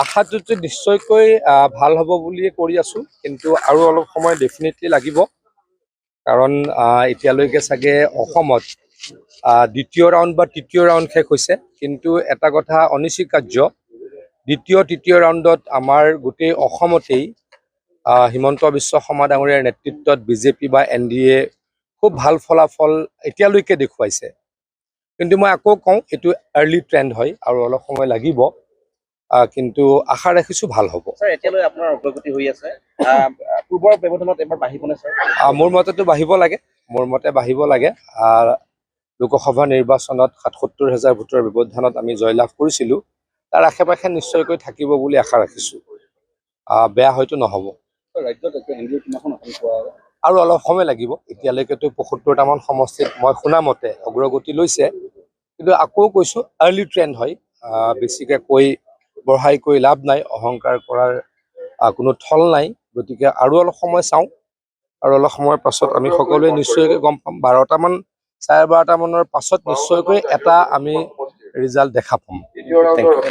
আশাটোতো নিশ্চয়কৈ ভাল হ'ব বুলিয়ে কৰি আছো, কিন্তু আৰু অলপ সময় ডেফিনেটলি লাগিব। কাৰণ এতিয়ালৈকে চাগে অসমত দ্বিতীয় ৰাউণ্ড বা তৃতীয় ৰাউণ্ড শেষ হৈছে, কিন্তু এটা কথা অনিস্বীকাৰ্য, দ্বিতীয় তৃতীয় ৰাউণ্ডত আমাৰ গোটেই অসমতেই হিমন্ত বিশ্ব শৰ্মা ডাঙৰীয়াৰ নেতৃত্বত বিজেপি বা NDA খুব ভাল ফলাফল এতিয়ালৈকে দেখুৱাইছে। কিন্তু মই আকৌ কওঁ, এইটো আৰ্লি ট্ৰেণ্ড হয় আৰু অলপ সময় লাগিব, কিন্তু আশা ৰাখিছোঁ ভাল হ'ব। স্যাৰ, এতিয়ালৈ আপোনাৰ অগ্ৰগতি হৈ আছে, পূৰ্বৰ ব্যৱধানত এবাৰ বাঢ়িবনে স্যাৰ? মোৰ মতেতো বাঢ়িব লাগে, মোৰ মতে বাঢ়িব লাগে। লোকসভা নিৰ্বাচনত ৭৭,০০০ ভোটৰ ব্যৱধানত আমি জয়লাভ কৰিছিলোঁ। তাৰ আশে পাশে নিশ্চয়কৈ থাকিব বুলি আশা ৰাখিছোঁ। বেয়া হয়তো নহ'ব। আৰু অলপ সময় লাগিব। এতিয়ালৈকেতো ৭৫টামান সমষ্টিত মই শুনা মতে অগ্ৰগতি লৈছে, কিন্তু আকৌ কৈছোঁ আৰ্লি ট্ৰেণ্ড হয়। বেছিকৈ বঢ়াই কৈ লাভ নাই, অহংকাৰ কৰাৰ কোনো থল নাই। গতিকে আৰু অলপ সময় চাওঁ, আৰু অলপ সময়ৰ পাছত আমি সকলোৱে নিশ্চয়কৈ গম পাম। 12টামান, 12:30মানৰ পাছত নিশ্চয়কৈ এটা আমি ৰিজাল্ট দেখা পাম। Thank U.